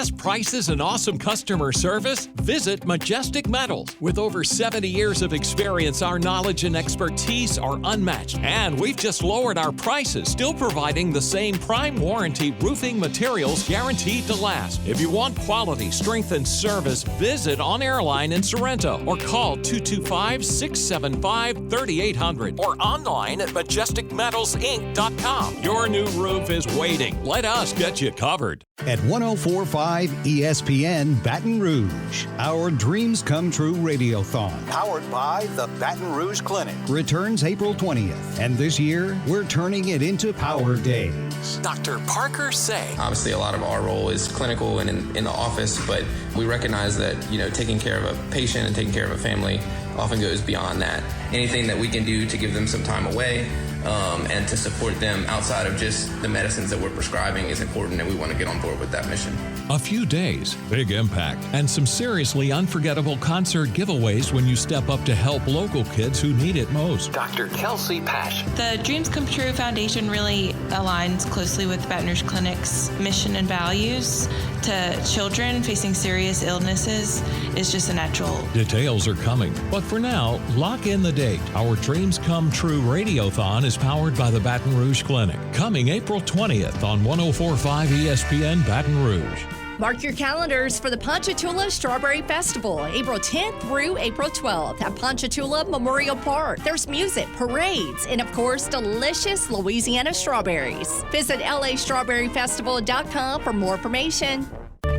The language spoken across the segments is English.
best prices and awesome customer service? Visit Majestic Metals. With over 70 years of experience, our knowledge and expertise are unmatched. And we've just lowered our prices, still providing the same prime warranty roofing materials guaranteed to last. If you want quality, strength, and service, visit On Airline in Sorrento or call 225-675-3800 or online at majesticmetalsinc.com. Your new roof is waiting. Let us get you covered. At 104.5 ESPN Baton Rouge, our Dreams Come True Radiothon, powered by the Baton Rouge Clinic, returns April 20th. And this year, we're turning it into Power Days. Dr. Parker Say. Obviously, a lot of our role is clinical and in the office, but we recognize that, taking care of a patient and taking care of a family often goes beyond that. Anything that we can do to give them some time away and to support them outside of just the medicines that we're prescribing is important, and we want to get on board with that mission. A few days, big impact, and some seriously unforgettable concert giveaways when you step up to help local kids who need it most. Dr. Kelsey Pash. The Dreams Come True Foundation really aligns closely with Baton Rouge Clinic's mission and values. To children facing serious illnesses is just a natural. Details are coming, but for now, lock in the date. Our Dreams Come True Radiothon is powered by the Baton Rouge Clinic, coming April 20th on 104.5 ESPN Baton Rouge. Mark your calendars for the Ponchatoula Strawberry Festival, April 10th through April 12th at Ponchatoula Memorial Park. There's music, parades, and of course, delicious Louisiana strawberries. Visit lastrawberryfestival.com for more information.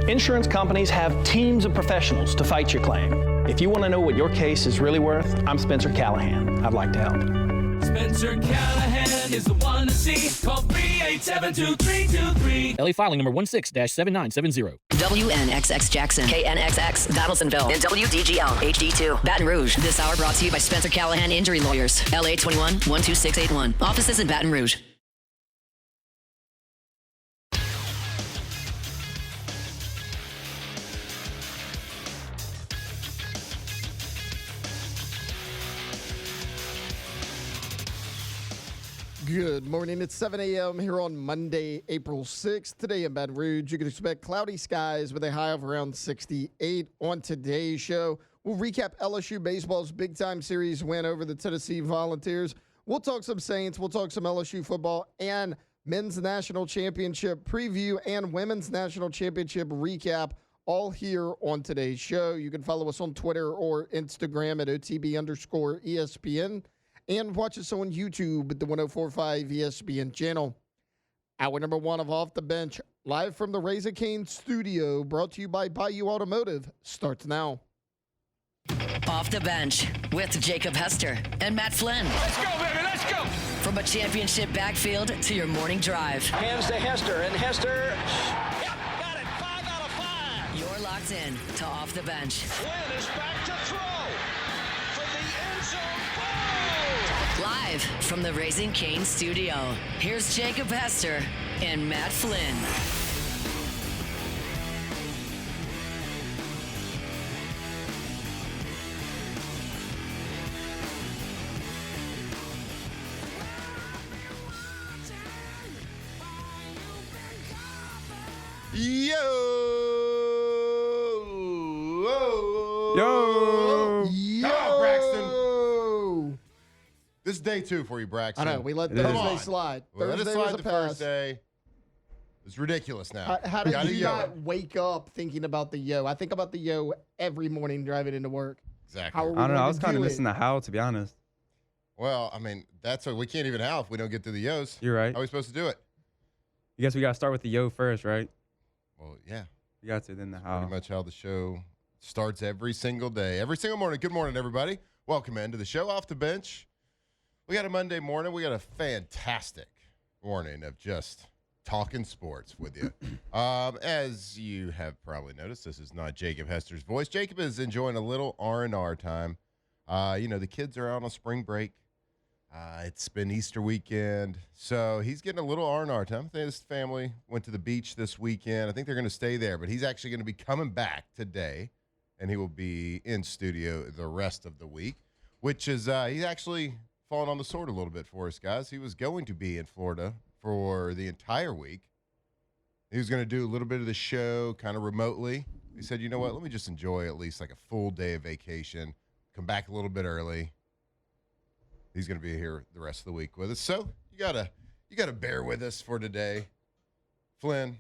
Insurance companies have teams of professionals to fight your claim. If you want to know what your case is really worth, I'm Spencer Callahan. I'd like to help. Spencer Callahan is the one to see. Call 387-2323. LA filing number 16-7970. WNXX Jackson, KNXX Donaldsonville, and WDGL HD2 Baton Rouge. This hour brought to you by Spencer Callahan Injury Lawyers. LA 21-12681. Offices in Baton Rouge. Good morning. It's 7 a.m. here on Monday, April 6th. Today in Baton Rouge, you can expect cloudy skies with a high of around 68. On today's show, we'll recap LSU baseball's big-time series win over the Tennessee Volunteers. We'll talk some Saints. We'll talk some LSU football and men's national championship preview and women's national championship recap, all here on today's show. You can follow us on Twitter or Instagram at OTB_ESPN. And watch us on YouTube at the 104.5 ESPN channel. Hour number one of Off the Bench, live from the Raising Cane studio, brought to you by Bayou Automotive, starts now. Off the Bench with Jacob Hester and Matt Flynn. Let's go, baby, let's go. From a championship backfield to your morning drive. Hands to Hester, and Hester. Yep, got it. 5 out of 5. You're locked in to Off the Bench. Flynn is back to throw from the end zone. Live from the Raising Cane studio, here's Jacob Hester and Matt Flynn. Yo! Come on, Braxton. This is day 2 for you, Braxton. I know. We let Thursday slide. Let it Thursday slide was a the pass. first day. It's ridiculous now. How did you not wake up thinking about the yo? I think about the yo every morning driving into work. Exactly. I don't know. I was kind of missing the how, to be honest. Well, I mean, that's what we can't even how if we don't get to the yos. You're right. How are we supposed to do it? I guess we got to start with the yo first, right? Well, yeah. You got to, then the how. Pretty much how the show starts every single day, every single morning. Good morning, everybody. Welcome into the show, Off the Bench. We got a Monday morning. We got a fantastic morning of just talking sports with you. As you have probably noticed, this is not Jacob Hester's voice. Jacob is enjoying a little R&R time. The kids are out on spring break. It's been Easter weekend, so he's getting a little R&R time. I think his family went to the beach this weekend. I think they're going to stay there, but he's actually going to be coming back today, and he will be in studio the rest of the week, which is he's actually fallen on the sword a little bit for us, guys. He was going to be in Florida for the entire week. He was going to do a little bit of the show kind of remotely. He said, you know what, let me just enjoy at least like a full day of vacation, come back a little bit early. He's going to be here the rest of the week with us. So you gotta bear with us for today. Flynn,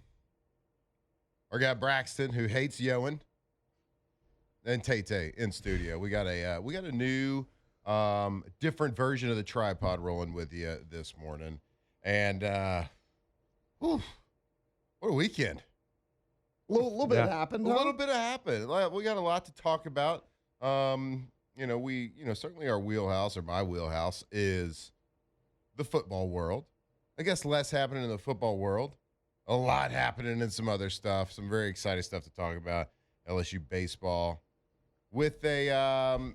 our guy Braxton, who hates Yoan, and Tay in studio. We got a new different version of the tripod rolling with you this morning. And what a weekend. A little bit happened. A little bit happened. We got a lot to talk about. Certainly our wheelhouse, or my wheelhouse, is the football world. I guess less happening in the football world. A lot happening in some other stuff. Some very exciting stuff to talk about. LSU baseball with a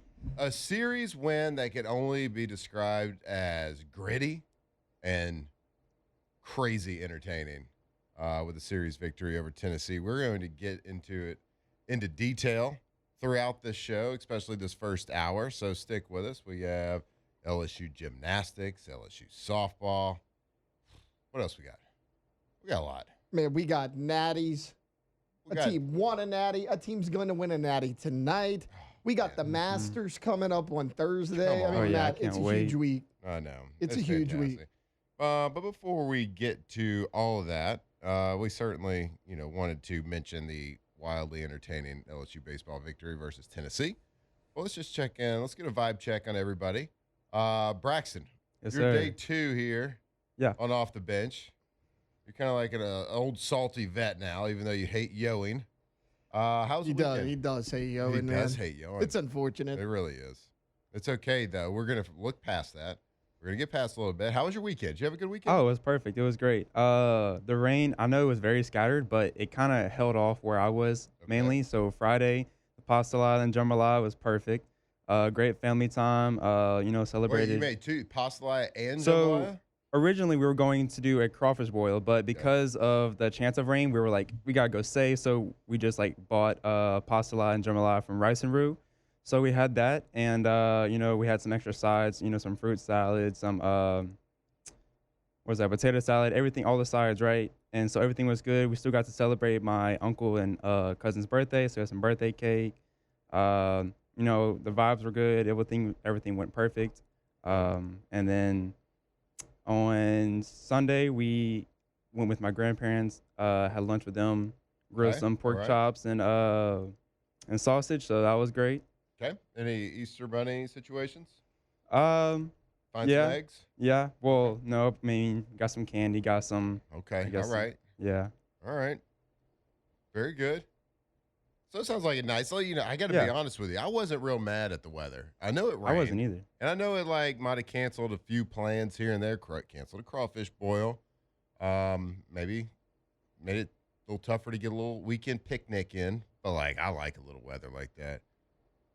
series win that could only be described as gritty and crazy entertaining with a series victory over Tennessee. We're going to get into detail throughout this show, especially this first hour. So stick with us. We have LSU gymnastics, LSU softball. What else we got? We got a lot. Man, we got natties. Team won a natty. A team's going to win a natty tonight. We got the Masters coming up on Thursday. It's a huge week. I know. It's a huge week. But before we get to all of that, we certainly, wanted to mention the wildly entertaining LSU baseball victory versus Tennessee. Well, let's just check in. Let's get a vibe check on everybody. Braxton, you're day 2 here. Yeah. On Off the Bench. You're kind of like an old salty vet now, even though you hate Yoing. How's the weekend? He does hate Yoing, man. He does hate Yoing. It's unfortunate. It really is. It's okay, though. We're going to look past that. We're going to get past a little bit. How was your weekend? Did you have a good weekend? Oh, it was perfect. It was great. The rain, I know it was very scattered, but it kind of held off where I was mainly. So Friday, the pasta and jambalaya was perfect. Great family time, celebrated. Wait, you made 2, pasta and jambalaya? Originally, we were going to do a crawfish boil, but because of the chance of rain, we were like, we got to go safe. So we just bought pasta and jambalaya from Rice and Roux. So we had that, and, we had some extra sides, some fruit salad, some, potato salad, everything, all the sides, right? And so everything was good. We still got to celebrate my uncle and cousin's birthday, so we had some birthday cake. The vibes were good. Everything went perfect. And then on Sunday, we went with my grandparents, had lunch with them, grilled some pork chops and sausage, so that was great. Okay. Any Easter Bunny situations? Find some eggs? Yeah. Well, no, got some candy, got some. Okay. All right. Yeah. All right. Very good. So it sounds like a nice. I got to be honest with you. I wasn't real mad at the weather. I know it rained. I wasn't either. And I know it might have canceled a few plans here and there. Canceled a crawfish boil. Maybe made it a little tougher to get a little weekend picnic in. But I like a little weather like that.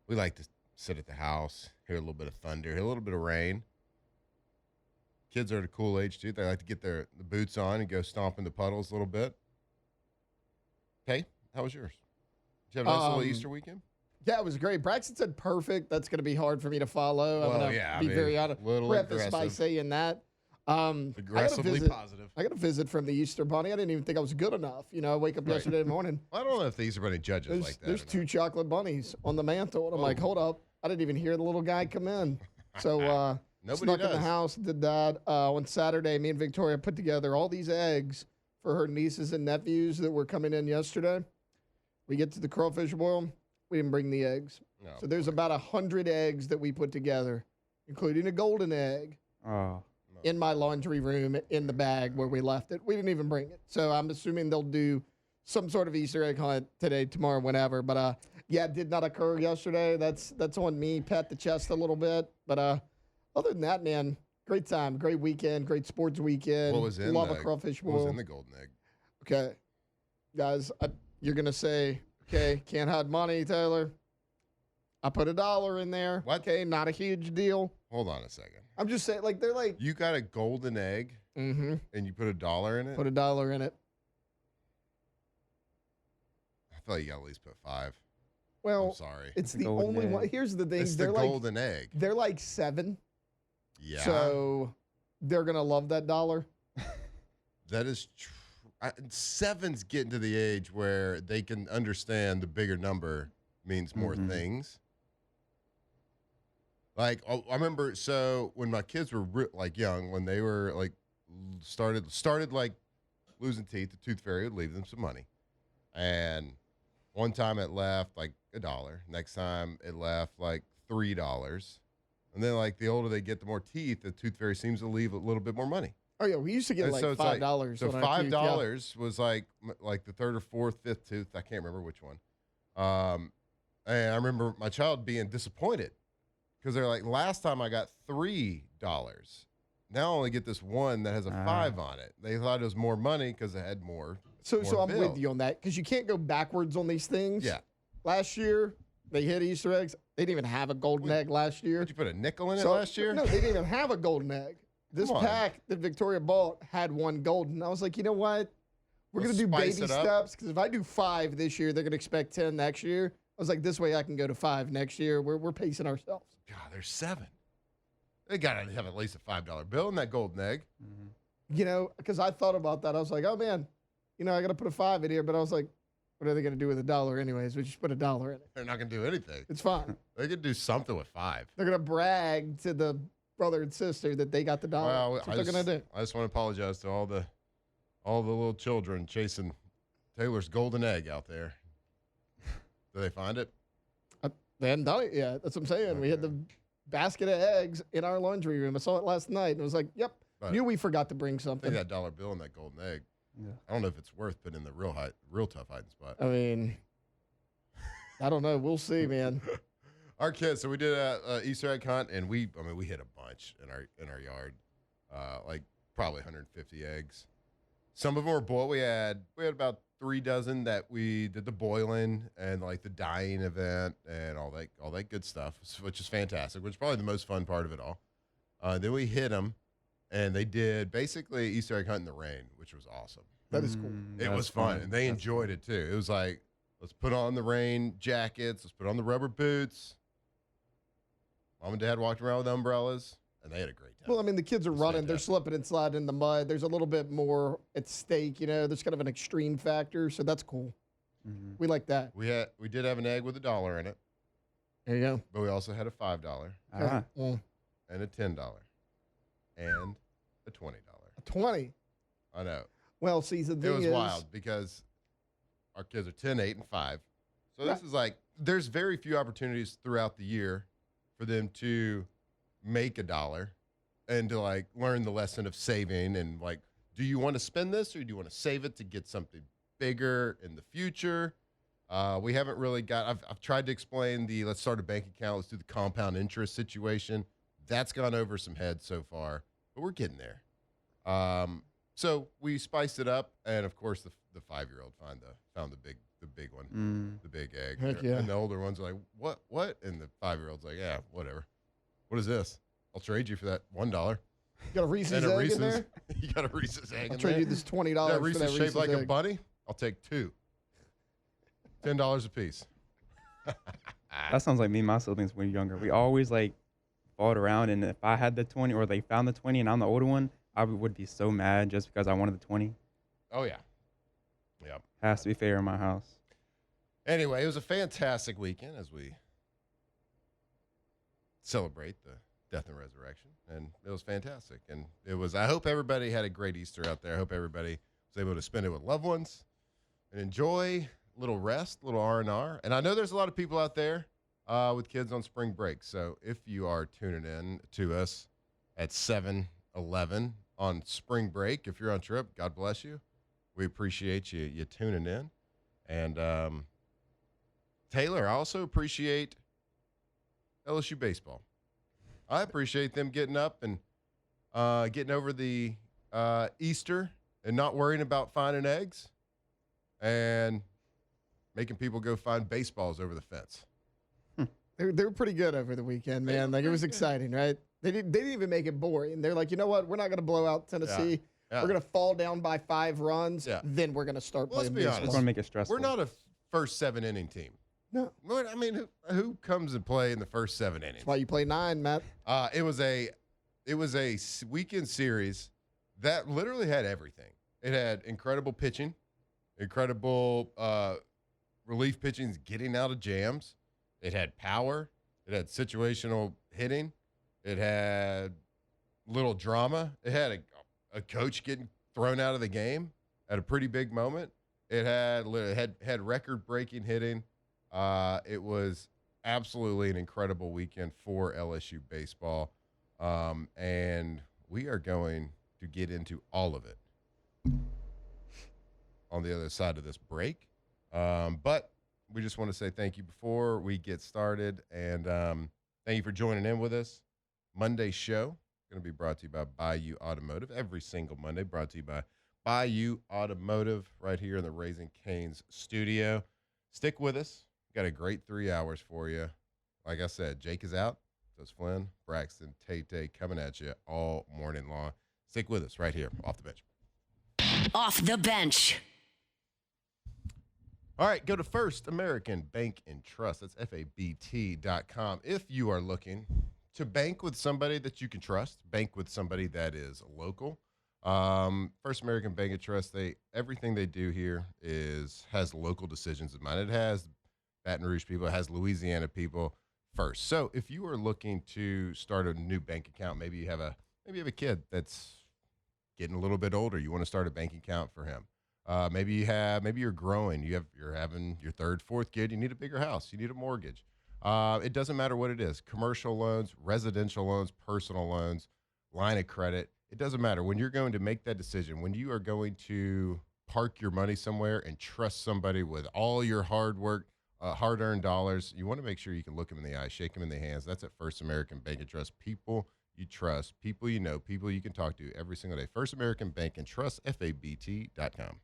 We like to sit at the house, hear a little bit of thunder, hear a little bit of rain. Kids are at a cool age, too. They like to get the boots on and go stomp in the puddles a little bit. Okay, how was yours? Did you have a nice little Easter weekend? Yeah, it was great. Braxton said perfect. That's going to be hard for me to follow. I'm going to be very honest. Preface by saying that. Aggressively positive. I got a visit from the Easter Bunny. I didn't even think I was good enough. I wake up yesterday morning. I don't know if the Easter Bunny judges like that. There's 2 chocolate bunnies on the mantle. And I'm like, hold up. I didn't even hear the little guy come in. So snuck in the house, did that. On Saturday, me and Victoria put together all these eggs for her nieces and nephews that were coming in yesterday. We get to the crawfish boil. We didn't bring the eggs. So there's about 100 eggs that we put together, including a golden egg. Oh. In my laundry room in the bag where we left it. We didn't even bring it. So I'm assuming they'll do some sort of Easter egg hunt today, tomorrow, whenever. But, it did not occur yesterday. That's on me. Pat the chest a little bit. But other than that, man, great time. Great weekend. Great sports weekend. What was in Love a crawfish boil. What was in the golden egg? Okay. Guys, you're going to say, okay, can't hide money, Taylor. I put $1 in there. What? Okay, not a huge deal. Hold on a second. I'm just saying, they're like. You got a golden egg, and you put $1 in it? Put $1 in it. I feel like you got to at least put 5. Well, I'm sorry. It's the only one. Here's the thing. It's the golden egg. They're like 7. Yeah. So they're going to love that $1. That is 7's getting to the age where they can understand the bigger number means more things. Like, I remember, so when my kids were like young, when they were like started like losing teeth, the tooth fairy would leave them some money. And one time it left like $1. Next time it left like $3. And then like the older they get, the more teeth, the tooth fairy seems to leave a little bit more money. Oh yeah, we used to get And like so it's $5. So on our tooth, $5 was like the third or fourth, fifth tooth. I can't remember which one. And I remember my child being disappointed because they're like, last time I got $3. Now I only get this one that has a 5 on it. They thought it was more money because it had more. So I'm bill. with you on that because you can't go backwards on these things. Yeah. Last year they hit Easter eggs. They didn't even have a golden egg last year. Did you put a nickel in it last year? No, they didn't even have a golden egg. This pack that Victoria bought had one golden. I was like, you know what? We're going to do baby steps because if I do 5 this year, they're going to expect 10 next year. I was like, this way I can go to 5 next year. We're pacing ourselves. God, there's 7. They got to have at least a $5 bill in that golden egg. You know, because I thought about that. I was like, oh, man, I got to put a 5 in here. But I was like, what are they going to do with $1 anyways? We just put $1 in it. They're not going to do anything. It's fine. They could do something with 5. They're going to brag to the brother and sister that they got the $1. Well, That's what they're going to do. I just want to apologize to all the little children chasing Taylor's golden egg out there. Did they find it? They hadn't done it yet. That's what I'm saying. Okay. We had the basket of eggs in our laundry room. I saw it last night and it was like, yep, knew we forgot to bring something. I think that $1 bill in that golden egg. Yeah. I don't know if it's worth putting in the real tough hiding spot. I mean, I don't know. We'll see, man. Our kids. So we did a Easter egg hunt, and we hit a bunch in our yard, like probably 150 eggs. Some of them were boiled. We had about 3 dozen that we did the boiling and like the dyeing event and all that good stuff, which is fantastic. Which is probably the most fun part of it all. Then we hit them. And they did basically Easter egg hunt in the rain, which was awesome. That is cool. It was fun, and they enjoyed it too. It was like, let's put on the rain jackets, let's put on the rubber boots. Mom and Dad walked around with umbrellas, and they had a great time. Well, I mean, the kids are running. They're slipping and sliding in the mud. There's a little bit more at stake, There's kind of an extreme factor, so that's cool. We like that. We did have an egg with $1 in it. There you go. But we also had a $5 and a $10 and a $20. A 20. I know. Well, see, the thing it was wild because our kids are 10, 8, and 5. So this is like, there's very few opportunities throughout the year for them to make $1 and to like learn the lesson of saving and like, do you want to spend this or do you want to save it to get something bigger in the future? We haven't really I've tried to explain let's start a bank account, let's do the compound interest situation. That's gone over some heads so far, but we're getting there. So we spiced it up, and of course the 5-year-old found the big one, the big egg. Heck yeah. And the older ones are like, what? And the 5-year-old's like, yeah, whatever. What is this? I'll trade you for that $1. You got a Reese's egg in there? You got a Reese's egg. I'll trade you this $20 that for Reese's that shaped Reese's like egg. a bunny. I'll take 2. $10 a piece. That sounds like me and my siblings when we were younger. We always like fought around, and if I had the 20 or they found the 20 and I'm the older one, I would be so mad just because I wanted the 20. Oh yeah. Yep. Has to be fair in my house. Anyway, it was a fantastic weekend as we celebrate the death and resurrection, and it was fantastic. And it was. I hope everybody had a great Easter out there. I hope everybody was able to spend it with loved ones and enjoy a little rest, a little R&R. And I know there's a lot of people out there with kids on spring break. So if you are tuning in to us at 7-11 on spring break, if you're on trip, God bless you. We appreciate you tuning in. And Taylor, I also appreciate LSU baseball. I appreciate them getting up and getting over the Easter and not worrying about finding eggs and making people go find baseballs over the fence. They were pretty good over the weekend, man. Like, it was exciting, right? They didn't even make it boring. They're like, you know what? We're not going to blow out Tennessee. Yeah. We're going to fall down by 5 runs. Yeah. Then we're going to start playing baseball. Let's be honest. We're going to make it stressful. We're not a first 7-inning team. No. I mean, who comes and play in the first 7 innings? That's why you play 9, Matt. It was a weekend series that literally had everything. It had incredible pitching, incredible relief pitching, getting out of jams. It had power. It had situational hitting. It had little drama. It had a coach getting thrown out of the game at a pretty big moment. It had record-breaking hitting. It was absolutely an incredible weekend for LSU baseball, and we are going to get into all of it on the other side of this break. But we just want to say thank you before we get started, and thank you for joining in with us. Monday's show going to be brought to you by Bayou Automotive. Every single Monday brought to you by Bayou Automotive right here in the Raising Cane's studio. Stick with us. Got a great 3 hours for you. Like I said, Jake is out. So is Flynn, Braxton, Tay coming at you all morning long. Stick with us right here off the bench. Off the bench. All right, go to First American Bank and Trust. That's FABT.com. If you are looking to bank with somebody that you can trust, bank with somebody that is local. First American Bank and Trust, everything they do here has local decisions in mind. It has Baton Rouge people, it has Louisiana people first. So if you are looking to start a new bank account, maybe you have a kid that's getting a little bit older, you want to start a bank account for him. Maybe you're growing, you're having your third, fourth kid, you need a bigger house, you need a mortgage. It doesn't matter what it is, commercial loans, residential loans, personal loans, line of credit. It doesn't matter. When you're going to make that decision, when you are going to park your money somewhere and trust somebody with all your hard work, hard-earned dollars, you want to make sure you can look them in the eye, shake them in the hands. That's at First American Bank and Trust. People you trust, people you know, people you can talk to every single day. First American Bank and Trust, FABT.com.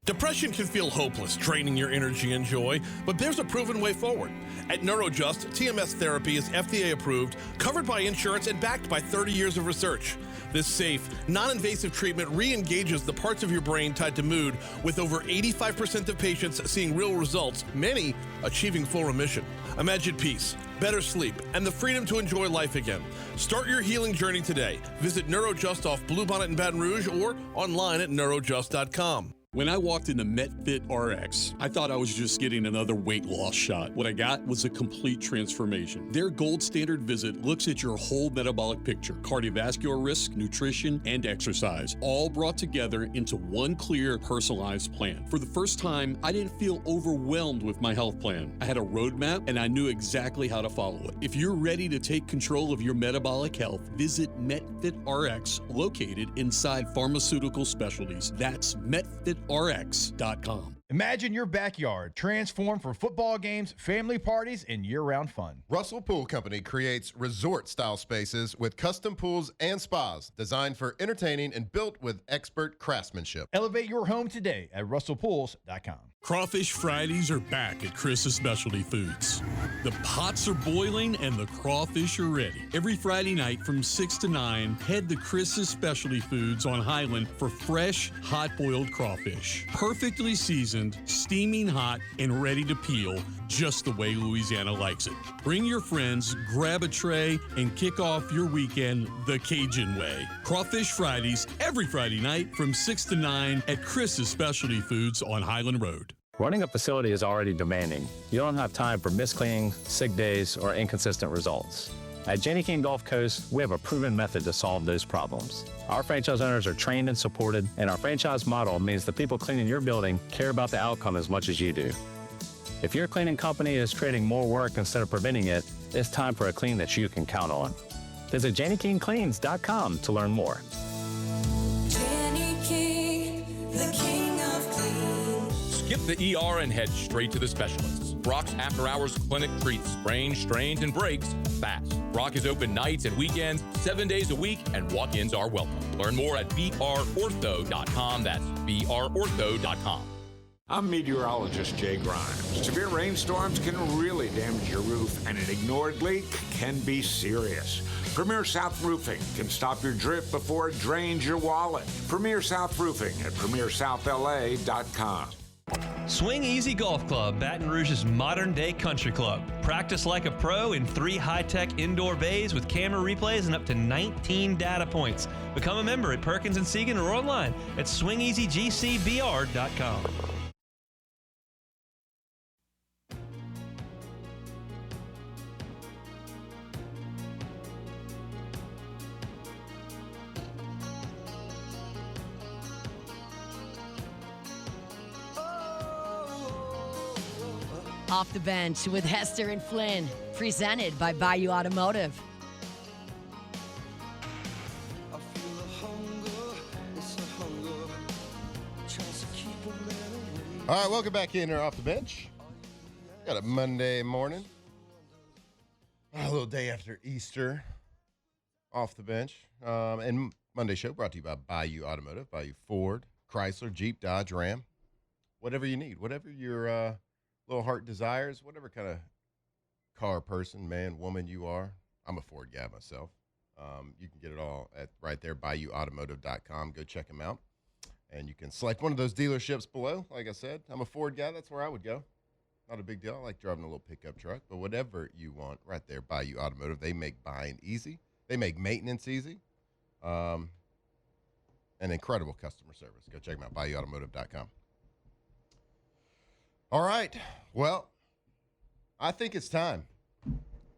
Depression can feel hopeless, draining your energy and joy, but there's a proven way forward. At NeuroJust, TMS therapy is FDA approved, covered by insurance, and backed by 30 years of research. This safe, non-invasive treatment re-engages the parts of your brain tied to mood, with over 85% of patients seeing real results, many achieving full remission. Imagine peace, better sleep, and the freedom to enjoy life again. Start your healing journey today. Visit NeuroJust off Bluebonnet in Baton Rouge or online at neurojust.com. When I walked into MetFit RX, I thought I was just getting another weight loss shot. What I got was a complete transformation. Their gold standard visit looks at your whole metabolic picture, cardiovascular risk, nutrition, and exercise, all brought together into one clear, personalized plan. For the first time, I didn't feel overwhelmed with my health plan. I had a roadmap, and I knew exactly how to follow it. If you're ready to take control of your metabolic health, visit MetFit RX, located inside Pharmaceutical Specialties. That's MetFitRx.com. Imagine your backyard transformed for football games, family parties, and year-round fun. Russell Pool Company creates resort-style spaces with custom pools and spas designed for entertaining and built with expert craftsmanship. Elevate your home today at russellpools.com. Crawfish Fridays are back at Chris's Specialty Foods. The pots are boiling and the crawfish are ready. Every Friday night from 6 to 9, head to Chris's Specialty Foods on Highland for fresh, hot-boiled crawfish. Perfectly seasoned, steaming hot, and ready to peel, just the way Louisiana likes it. Bring your friends, grab a tray, and kick off your weekend the Cajun way. Crawfish Fridays every Friday night from 6 to 9 at Chris's Specialty Foods on Highland Road. Running a facility is already demanding. You don't have time for miscleaning, sick days, or inconsistent results. At Jenny King Gulf Coast, we have a proven method to solve those problems. Our franchise owners are trained and supported, and our franchise model means the people cleaning your building care about the outcome as much as you do. If your cleaning company is creating more work instead of preventing it, it's time for a clean that you can count on. Visit JennyKingCleans.com to learn more. Jenny King, the king of clean. Skip the ER and head straight to the specialists. Brock's After Hours Clinic treats sprains, strains, and breaks fast. Brock is open nights and weekends, 7 days a week, and walk-ins are welcome. Learn more at brortho.com. That's brortho.com. I'm meteorologist Jay Grimes. Severe rainstorms can really damage your roof, and an ignored leak can be serious. Premier South Roofing can stop your drip before it drains your wallet. Premier South Roofing at premiersouthla.com. Swing Easy Golf Club, Baton Rouge's modern-day country club. Practice like a pro in 3 high-tech indoor bays with camera replays and up to 19 data points. Become a member at Perkins & Segan or online at swingeasygcbr.com. Off the Bench with Hester and Flynn, presented by Bayou Automotive. All right, welcome back in here Off the Bench. Got a Monday morning. A little day after Easter. Off the Bench. And Monday show brought to you by Bayou Automotive, Bayou Ford, Chrysler, Jeep, Dodge, Ram. Whatever you need, whatever your little heart desires, whatever kind of car person, man, woman you are. I'm a Ford guy myself. You can get it all at right there, BayouAutomotive.com. Go check them out. And you can select one of those dealerships below. Like I said, I'm a Ford guy. That's where I would go. Not a big deal. I like driving a little pickup truck. But whatever you want, right there, Bayou Automotive. They make buying easy. They make maintenance easy. And incredible customer service. Go check them out, BayouAutomotive.com. All right. Well, I think it's time.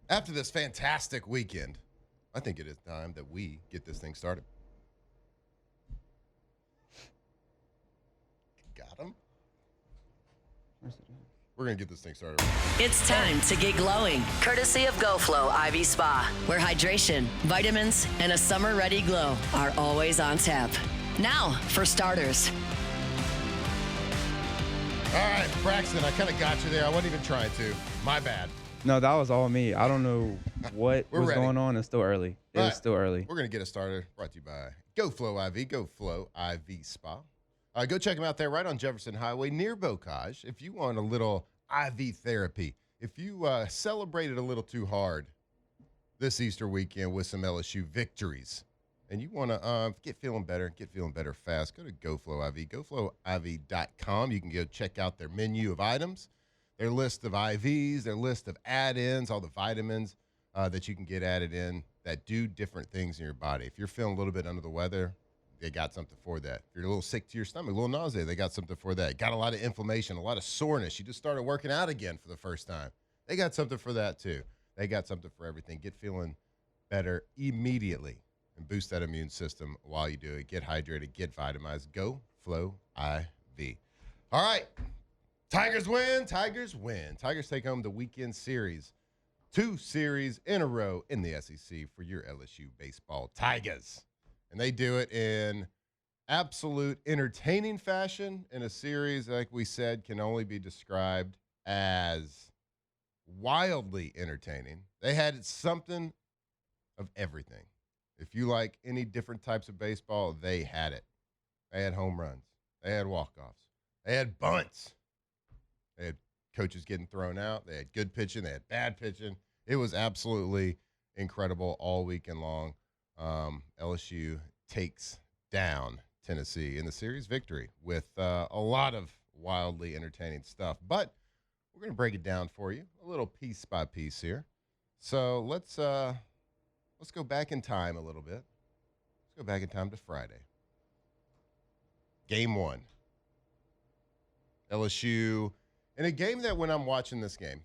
After this fantastic weekend, I think it is time that we get this thing started. Got him? We're going to get this thing started. It's time to get glowing, courtesy of GoFlow IV Spa, where hydration, vitamins, and a summer-ready glow are always on tap. Now, for starters. All right, Braxton, I kind of got you there. I wasn't even trying to. My bad. No, that was all me. I don't know what was going on. It's still early. It was still early. We're going to get it started. Brought to you by GoFlow IV, GoFlow IV Spa. Go check them out there right on Jefferson Highway near Bocage. If you want a little IV therapy, if you celebrated a little too hard this Easter weekend with some LSU victories, and you want to get feeling better fast, go to GoFlow IV, GoFlowIV.com. You can go check out their menu of items, their list of IVs, their list of add-ins, all the vitamins that you can get added in that do different things in your body. If you're feeling a little bit under the weather, they got something for that. If you're a little sick to your stomach, a little nausea, they got something for that. Got a lot of inflammation, a lot of soreness. You just started working out again for the first time. They got something for that too. They got something for everything. Get feeling better immediately and boost that immune system while you do it. Get hydrated, get vitamized. Go Flow IV. All right. Tigers win. Tigers win. Tigers take home the weekend series. 2 series in a row in the SEC for your LSU baseball Tigers. And they do it in absolute entertaining fashion in a series, like we said, can only be described as wildly entertaining. They had something of everything. If you like any different types of baseball, they had it. They had home runs. They had walk-offs. They had bunts. They had coaches getting thrown out. They had good pitching. They had bad pitching. It was absolutely incredible all weekend long. LSU takes down Tennessee in the series victory with a lot of wildly entertaining stuff. But we're going to break it down for you a little piece by piece here. So let's go back in time a little bit. Let's go back in time to Friday. Game 1. LSU, in a game that when I'm watching this game,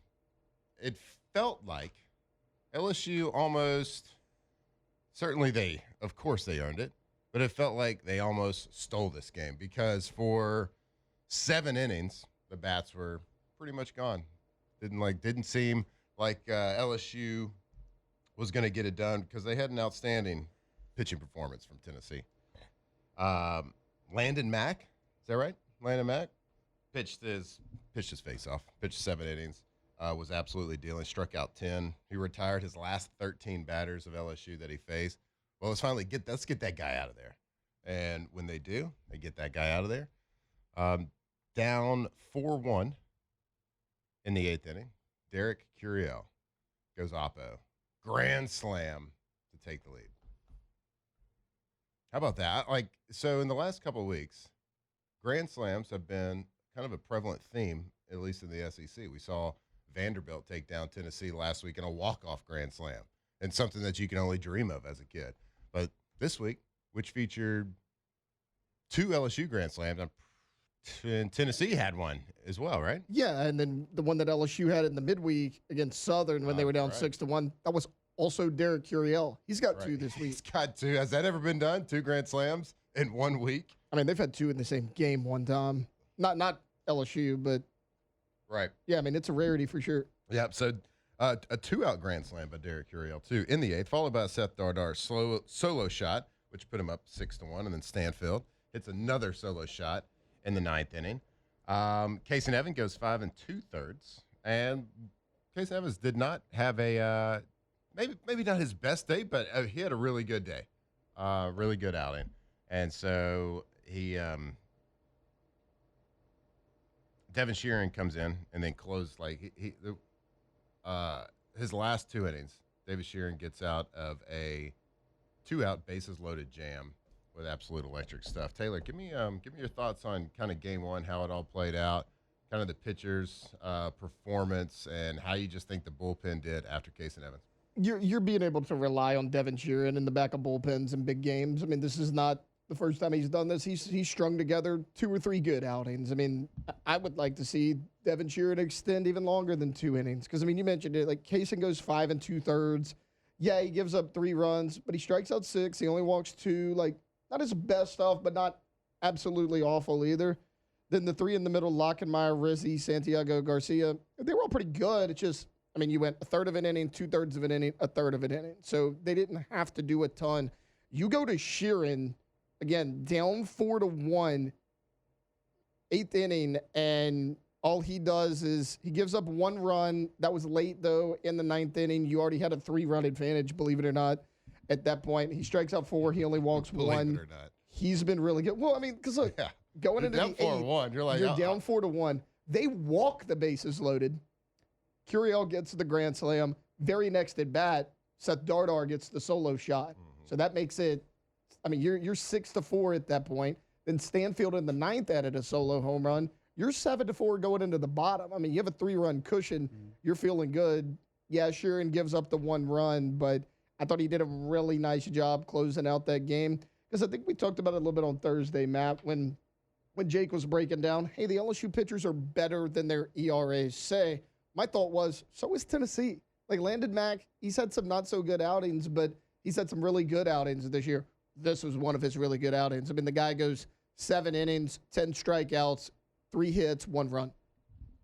it felt like LSU almost, certainly of course they earned it, but it felt like they almost stole this game because for 7 innings, the bats were pretty much gone. Didn't seem like LSU was going to get it done because they had an outstanding pitching performance from Tennessee. Landon Mack, is that right? Landon Mack pitched his face off, pitched 7 innings, was absolutely dealing, struck out 10. He retired his last 13 batters of LSU that he faced. Well, let's get that guy out of there. And when they do, they get that guy out of there. Down 4-1 in the 8th inning, Derek Curiel goes oppo. Grand slam to take the lead. How about that? So in the last couple of weeks, grand slams have been kind of a prevalent theme, at least in the SEC. We saw Vanderbilt take down Tennessee last week in a walk-off grand slam, and something that you can only dream of as a kid. But this week, which featured 2 LSU grand slams, and Tennessee had one as well, right? Yeah, and then the one that LSU had in the midweek against Southern when they were down 6-1, that was also Derek Curiel. He's got 2 this week. He's got 2. Has that ever been done? 2 grand slams in 1 week? I mean, they've had 2 in the same game one time. Not LSU, but right. Yeah, I mean, it's a rarity for sure. Yeah, so a 2-out grand slam by Derek Curiel, too, in the 8th, followed by Seth Dardar's solo shot, which put him up 6-1, and then Stanfield hits another solo shot in the 9th inning. Casey Evans goes 5 2/3, and Casey Evans did not have a maybe not his best day, but he had a really good day, really good outing, and so he Devin Sheeran comes in and then closes his last 2 innings. David Sheeran gets out of a 2-out bases loaded jam with absolute electric stuff. Taylor, give me your thoughts on kind of game 1, how it all played out, kind of the pitcher's performance, and how you just think the bullpen did after Casey Evans. You're being able to rely on Devin Sheeran in the back of bullpens in big games. I mean, this is not the first time he's done this. He's strung together 2 or 3 good outings. I mean, I would like to see Devin Sheeran extend even longer than 2 innings. Because, I mean, you mentioned it. Like, Kaysen goes 5 2/3. Yeah, he gives up 3 runs, but he strikes out 6. He only walks 2. Like, not his best stuff, but not absolutely awful either. Then the 3 in the middle, Lockenmeyer, Rizzi, Santiago Garcia, they were all pretty good. It's just, I mean, you went a third of an inning, 2/3 of an inning, a third of an inning. So they didn't have to do a ton. You go to Sheeran, again, down 4-1, 8th inning, and all he does is he gives up 1 run. That was late, though, in the 9th inning. You already had a 3-run advantage, believe it or not, at that point. He strikes out 4. He only walks 1. Believe it or not. He's been really good. Well, I mean, because look, going into down the 4-1, you're down 4-1. They walk the bases loaded. Curiel gets the grand slam. Very next at bat, Seth Dardar gets the solo shot. So that makes it, I mean, you're 6-4 at that point. Then Stanfield in the 9th added a solo home run. You're 7-4 going into the bottom. I mean, you have a 3-run cushion. You're feeling good. Yeah, Sheeran gives up the 1 run, but I thought he did a really nice job closing out that game. Because I think we talked about it a little bit on Thursday, Matt, when Jake was breaking down, hey, the LSU pitchers are better than their ERAs say. My thought was, so is Tennessee. Like Landon Mack, he's had some not so good outings, but he's had some really good outings this year. This was one of his really good outings. I mean, the guy goes 7 innings, 10 strikeouts, 3 hits, 1 run.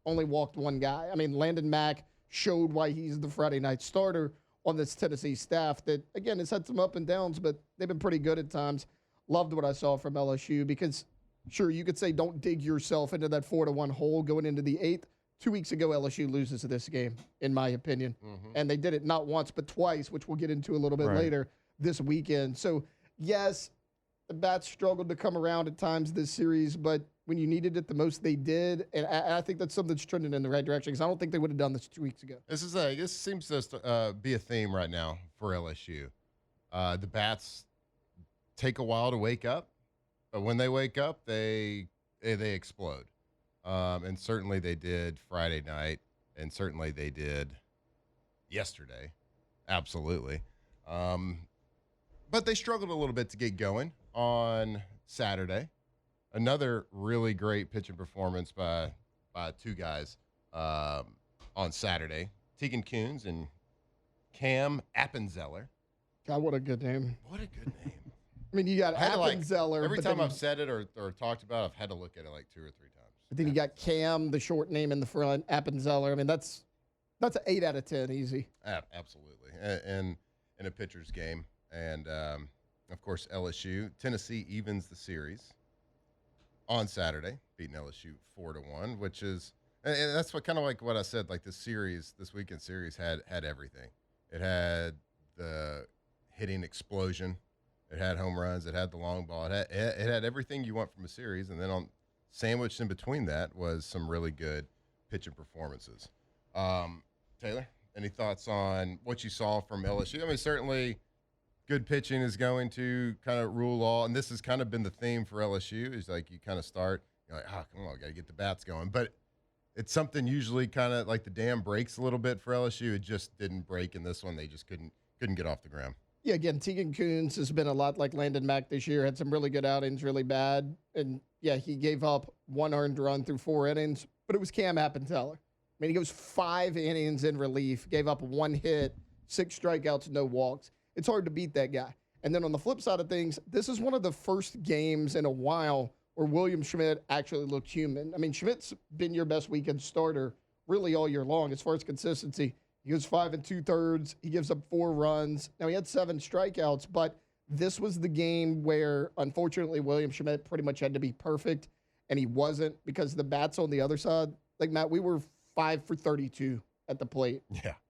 Only walked 1 guy. I mean, Landon Mack showed why he's the Friday night starter on this Tennessee staff that, again, has had some up and downs, but they've been pretty good at times. Loved what I saw from LSU because, sure, you could say don't dig yourself into that 4-1 hole going into the 8th. 2 weeks ago, LSU loses this game, in my opinion. And they did it not once, but twice, which we'll get into a little bit later this weekend. So, yes, the bats struggled to come around at times this series, but when you needed it the most, they did. And I think that's something that's trending in the right direction because I don't think they would have done this 2 weeks ago. This seems to be a theme right now for LSU. The bats take a while to wake up, but when they wake up, they explode. And certainly they did Friday night, and certainly they did yesterday. Absolutely. But they struggled a little bit to get going on Saturday. Another really great pitching performance by 2 guys on Saturday. Tegan Kuhns and Cam Appenzeller. God, what a good name. What a good name. I mean, you got Appenzeller. Every time I've said it or talked about it, I've had to look at it like 2 or 3 times. But then you got Cam, the short name in the front, Appenzeller. I mean, that's an 8 out of 10 easy. Absolutely. And in a pitcher's game. And, of course, LSU. Tennessee evens the series on Saturday, beating LSU 4-1, which is – and that's what kind of like what I said, like this weekend series had everything. It had the hitting explosion. It had home runs. It had the long ball. It had everything you want from a series. And then sandwiched in between that was some really good pitching performances. Taylor, any thoughts on what you saw from LSU? I mean, certainly good pitching is going to kind of rule all. And this has kind of been the theme for LSU is like you kind of start You're like, come on, got to get the bats going. But it's something usually kind of like the dam breaks a little bit for LSU. It just didn't break in this one. They just couldn't get off the ground. Yeah, again, Tegan Kuntz has been a lot like Landon Mack this year. Had some really good outings, really bad. And, yeah, he gave up 1 earned run through 4 innings, but it was Cam Appenteller. I mean, he goes 5 innings in relief, gave up 1 hit, 6 strikeouts, no walks. It's hard to beat that guy. And then on the flip side of things, this is one of the first games in a while where William Schmidt actually looked human. I mean, Schmidt's been your best weekend starter really all year long as far as consistency. He goes 5 2/3. He gives up 4 runs. Now, he had 7 strikeouts, but this was the game where, unfortunately, William Schmidt pretty much had to be perfect, and he wasn't because the bats on the other side, like, Matt, we were 5 for 32 at the plate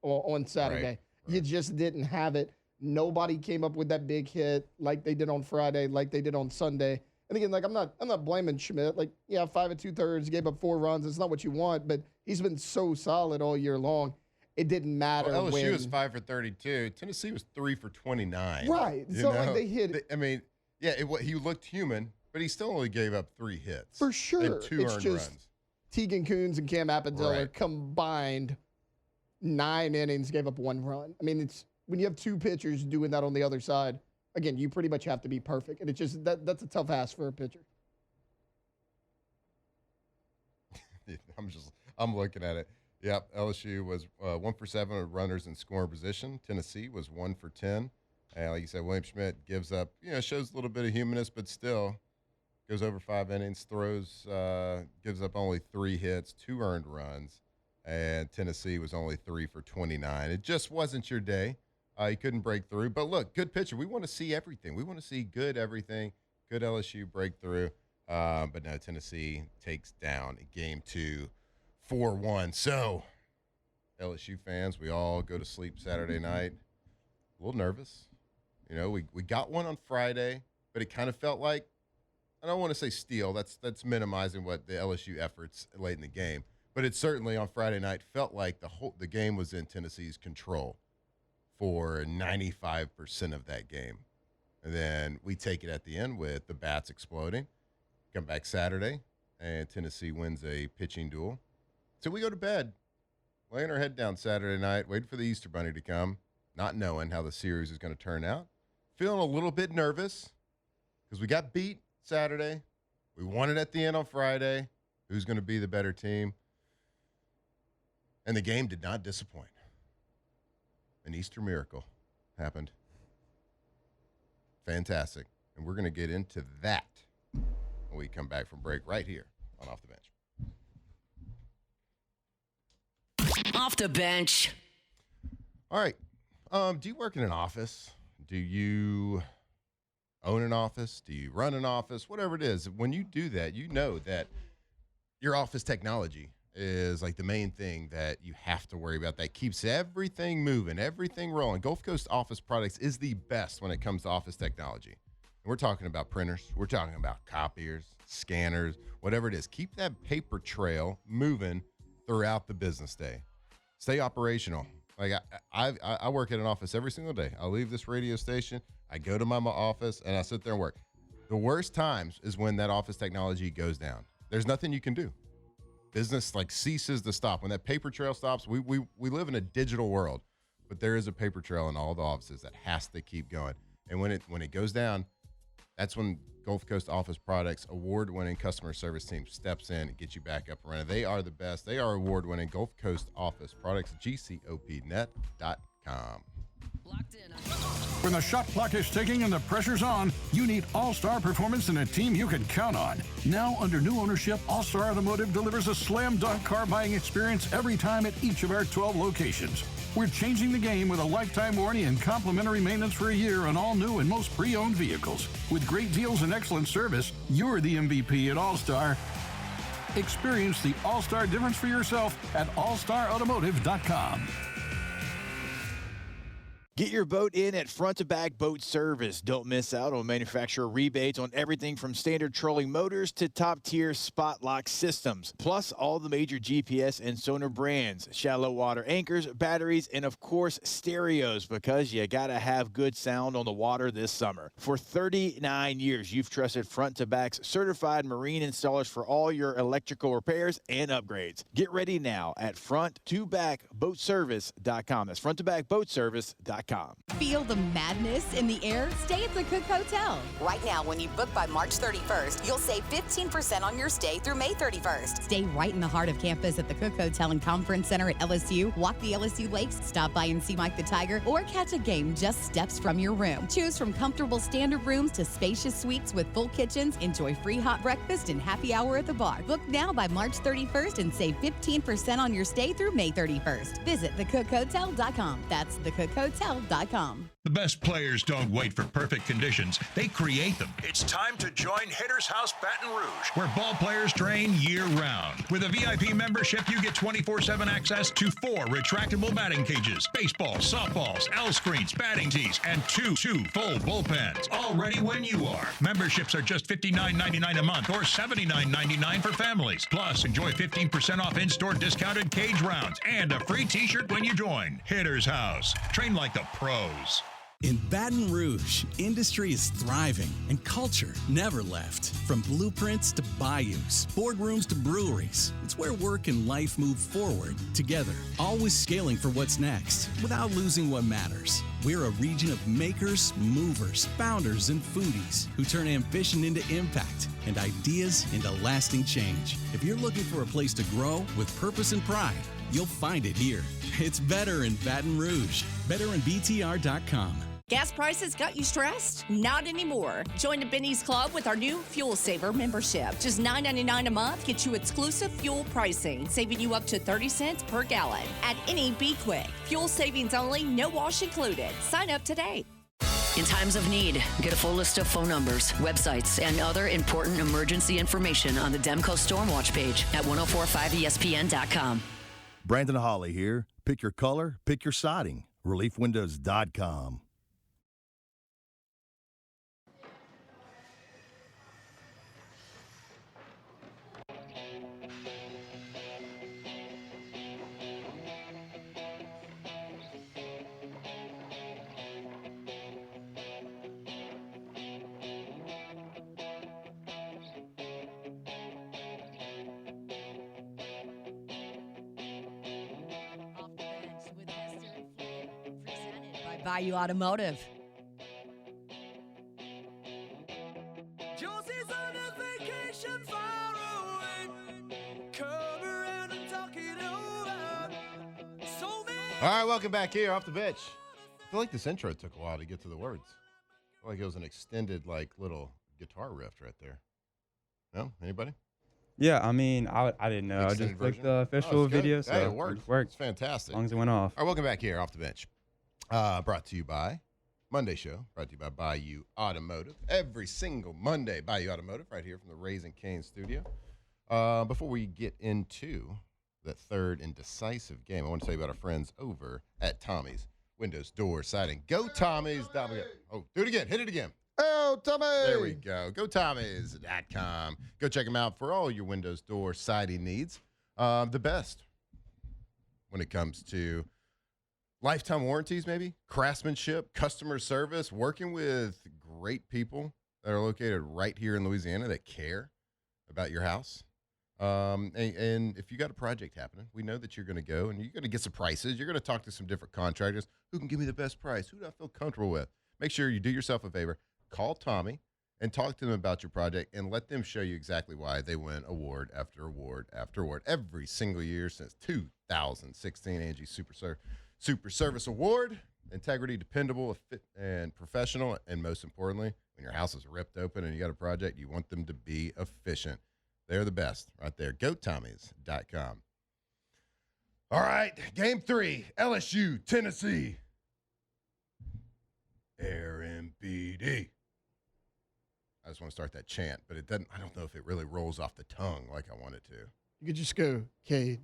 on Saturday. Right. You just didn't have it. Nobody came up with that big hit like they did on Friday, like they did on Sunday. And again, like I'm not blaming Schmidt. Like, yeah, 5 2/3, gave up 4 runs. It's not what you want, but he's been so solid all year long. It didn't matter. Well, LSU when, was 5 for 32. Tennessee was 3 for 29. Right. So like they hit. I mean, yeah, he looked human, but he still only gave up 3 hits For sure. and 2 It's earned just runs. Tegan Kuntz and Cam Appenzeller Right. combined 9 innings, gave up 1 run. I mean, it's when you have 2 pitchers doing that on the other side. Again, you pretty much have to be perfect, and it's just that's a tough ask for a pitcher. I'm looking at it. Yep, LSU was 1 for 7 with runners in scoring position. Tennessee was 1 for 10. And like you said, William Schmidt gives up, shows a little bit of humanness, but still goes over 5 innings, gives up only 3 hits, 2 earned runs, and Tennessee was only 3 for 29. It just wasn't your day. He couldn't break through. But look, good pitcher. We want to see everything. We want to see good everything, good LSU breakthrough. But no, Tennessee takes down Game 2, 4-1. So, LSU fans, we all go to sleep Saturday night. A little nervous. We got one on Friday, but it kind of felt like, I don't want to say steal. That's minimizing what the LSU efforts late in the game. But it certainly on Friday night felt like the game was in Tennessee's control for 95% of that game. And then we take it at the end with the bats exploding. Come back Saturday, and Tennessee wins a pitching duel. So we go to bed, laying our head down Saturday night, waiting for the Easter Bunny to come, not knowing how the series is going to turn out. Feeling a little bit nervous because we got beat Saturday. We won it at the end on Friday. Who's going to be the better team? And the game did not disappoint. An Easter miracle happened. Fantastic. And we're going to get into that when we come back from break right here on Off the Bench. Off the bench. All right. Do you work in an office? Do you own an office? Do you run an office? Whatever it is. When you do that, you know that your office technology is like the main thing that you have to worry about that keeps everything moving, everything rolling. Gulf Coast Office Products is the best when it comes to office technology. And we're talking about printers. We're talking about copiers, scanners, whatever it is. Keep that paper trail moving throughout the business day. Stay operational. Like I work at an office every single day. I leave this radio station, I go to my office, and I sit there and work. The worst times is when that office technology goes down. There's nothing you can do. Business ceases to stop. When that paper trail stops, we live in a digital world, but there is a paper trail in all the offices that has to keep going. And when it goes down, that's when Gulf Coast Office Products award-winning customer service team steps in and gets you back up and running. They are the best. They are award-winning Gulf Coast Office Products, GCOPnet.com. When the shot clock is ticking and the pressure's on, you need All-Star Performance and a team you can count on. Now, under new ownership, All-Star Automotive delivers a slam dunk car buying experience every time at each of our 12 locations. We're changing the game with a lifetime warranty and complimentary maintenance for a year on all new and most pre-owned vehicles. With great deals and excellent service, you're the MVP at All-Star. Experience the All-Star difference for yourself at allstarautomotive.com. Get your boat in at Front to Back Boat Service. Don't miss out on manufacturer rebates on everything from standard trolling motors to top-tier spot lock systems, plus all the major GPS and sonar brands, shallow water anchors, batteries, and of course stereos, because you gotta have good sound on the water this summer. For 39 years, you've trusted Front to Back's certified marine installers for all your electrical repairs and upgrades. Get ready now at front2backboatservice.com. That's front2backboatservice.com. Feel the madness in the air? Stay at the Cook Hotel. Right now, when you book by March 31st, you'll save 15% on your stay through May 31st. Stay right in the heart of campus at the Cook Hotel and Conference Center at LSU. Walk the LSU Lakes, stop by and see Mike the Tiger, or catch a game just steps from your room. Choose from comfortable standard rooms to spacious suites with full kitchens. Enjoy free hot breakfast and happy hour at the bar. Book now by March 31st and save 15% on your stay through May 31st. Visit thecookhotel.com. That's thecookhotel.com. The best players don't wait for perfect conditions. They create them. It's time to join Hitter's House Baton Rouge, where ball players train year-round. With a VIP membership, you get 24/7 access to 4 retractable batting cages, baseball, softballs, L screens, batting tees, and two full bullpens. All ready when you are. Memberships are just $59.99 a month or $79.99 for families. Plus, enjoy 15% off in-store discounted cage rounds and a free t-shirt when you join. Hitter's House. Train like the pros. In Baton Rouge, industry is thriving and culture never left. From blueprints to bayous, boardrooms to breweries, it's where work and life move forward together, always scaling for what's next without losing what matters. We're a region of makers, movers, founders, and foodies who turn ambition into impact and ideas into lasting change. If you're looking for a place to grow with purpose and pride, you'll find it here. It's better in Baton Rouge. BetterInBTR.com. Gas prices got you stressed? Not anymore. Join the Benny's Club with our new Fuel Saver membership. Just $9.99 a month gets you exclusive fuel pricing, saving you up to 30 cents per gallon at any Be Quick. Fuel savings only, no wash included. Sign up today. In times of need, get a full list of phone numbers, websites, and other important emergency information on the Demco Stormwatch page at 1045ESPN.com. Brandon Hawley here. Pick your color, pick your siding. ReliefWindows.com. Bayou Automotive. Josie's on a vacation far away. Come around and talk it over. So many. All right, welcome back here off the bench. I feel like this intro took a while to get to the words. I feel like it was an extended, little guitar riff right there. No? Anybody? Yeah, I mean, I didn't know. I just clicked the official video, so it worked. It's fantastic. As long as it went off. All right, welcome back here off the bench. Brought to you by Monday Show, brought to you by Bayou Automotive. Every single Monday, Bayou Automotive, right here from the Raising Cane studio. Before we get into the third and decisive game, I want to tell you about our friends over at Tommy's Windows, Door, Siding. Go Tommy's. Oh, do it again. Hit it again. Oh, Tommy. There we go. Go Tommy's.com. Go check them out for all your windows, door, siding needs. The best when it comes to lifetime warranties, maybe, craftsmanship, customer service, working with great people that are located right here in Louisiana that care about your house. And if you got a project happening, we know that you're going to go and you're going to get some prices. You're going to talk to some different contractors. Who can give me the best price? Who do I feel comfortable with? Make sure you do yourself a favor. Call Tommy and talk to them about your project and let them show you exactly why they win award after award after award every single year since 2016. Angie Super Service Award. Integrity, dependable, and professional. And most importantly, when your house is ripped open and you got a project, you want them to be efficient. They're the best right there. GoTommys.com. All right, game 3, LSU, Tennessee. RMPD. I just want to start that chant, but it doesn't. I don't know if it really rolls off the tongue like I want it to. You could just go Cade,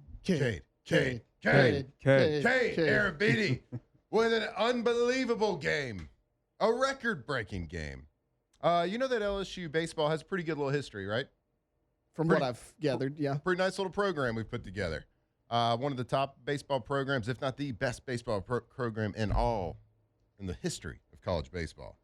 Aaron Beatty. with an unbelievable game, a record-breaking game. You know that LSU baseball has a pretty good little history, right? From what I've gathered, yeah. Pretty nice little program we've put together. One of the top baseball programs, if not the best baseball program in the history of college baseball.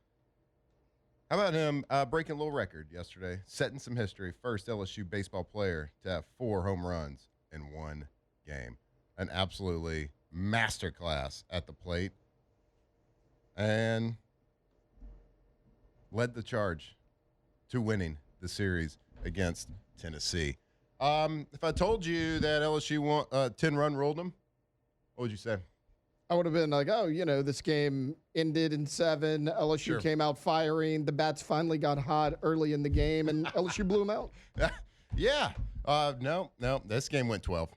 How about him breaking a little record yesterday, setting some history. First LSU baseball player to have 4 home runs in one game. An absolutely masterclass at the plate. And led the charge to winning the series against Tennessee. If I told you that LSU 10-run ruled them, what would you say? I would have been like, oh, this game ended in 7. LSU came out firing. The bats finally got hot early in the game, and LSU blew them out. Yeah. No. This game went 12.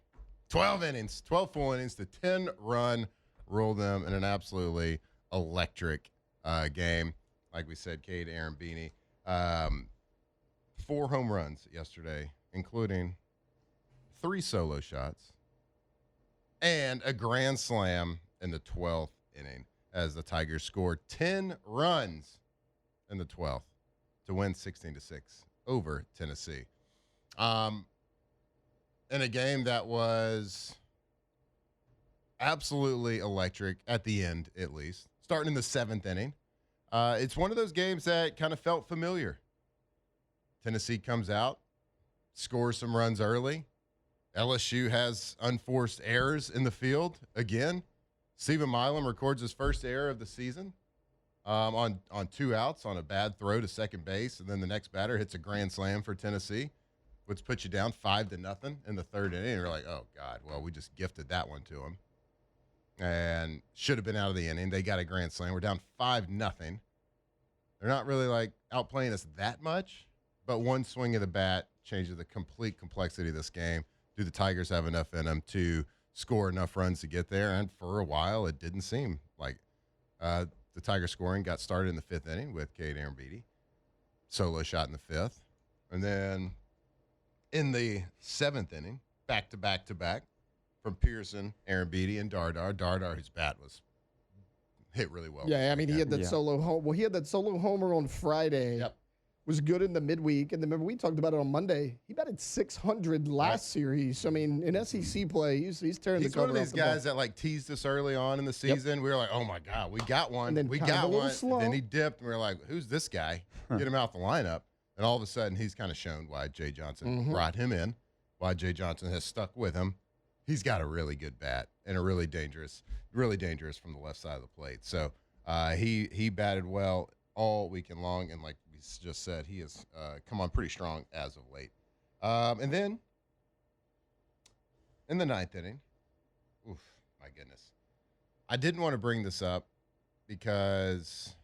12 innings. 12 full innings. The 10-run ruled them in an absolutely electric game. Like we said, Cade Arambini. 4 home runs yesterday, including 3 solo shots and a grand slam in the 12th inning as the Tigers scored 10 runs in the 12th to win 16-6 over Tennessee. In a game that was absolutely electric at the end, at least, starting in the 7th inning. It's one of those games that kind of felt familiar. Tennessee comes out, scores some runs early. LSU has unforced errors in the field again. Stephen Milam records his first error of the season on 2 outs on a bad throw to second base, and then the next batter hits a grand slam for Tennessee, which puts you down 5-0 in the 3rd inning. And you're like, oh, God, well, we just gifted that one to them. And should have been out of the inning. They got a grand slam. We're down 5-0. They're not really, outplaying us that much, but one swing of the bat changes the complete complexity of this game. Do the Tigers have enough in them to score enough runs to get there? And for a while, it didn't seem like the Tiger scoring got started in the 5th inning with Cade Arambidi. Solo shot in the 5th. And then in the 7th inning, back-to-back from Pearson, Arambidi, and Dardar. Dardar, his bat was hit really well. Yeah, I mean, he had that solo home. Well, he had that solo homer on Friday. Yep. Was good in the midweek. And then remember, we talked about it on Monday. He batted 600 last series. So, I mean, in SEC play, he's tearing the cover off. He's one of these guys that, teased us early on in the season. Yep. We were like, oh, my God, we got one. And then we kind got of a little one. slow. Then he dipped, and we were like, who's this guy? Get him out the lineup. And all of a sudden, he's kind of shown why Jay Johnson brought him in, why Jay Johnson has stuck with him. He's got a really good bat and a really dangerous from the left side of the plate. So he batted well all weekend long, and like we just said, he has come on pretty strong as of late. And then in the 9th inning, oof, my goodness. I didn't want to bring this up because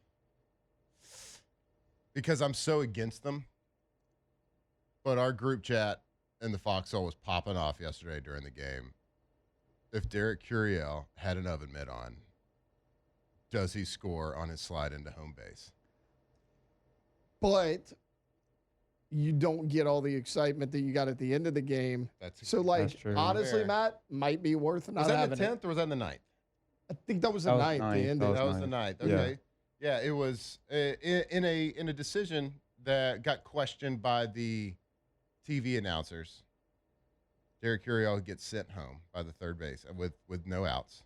I'm so against them. But our group chat in the Foxhole was popping off yesterday during the game. If Derek Curiel had an oven mitt on, does he score on his slide into home base? But you don't get all the excitement that you got at the end of the game. That's honestly, Matt, might be worth not having it. Was that the 10th or was that the 9th? I think that was the 9th. The end. That was the 9th. Okay. Yeah, it was in a decision that got questioned by the TV announcers. Derek Curiel gets sent home by the third base with no outs.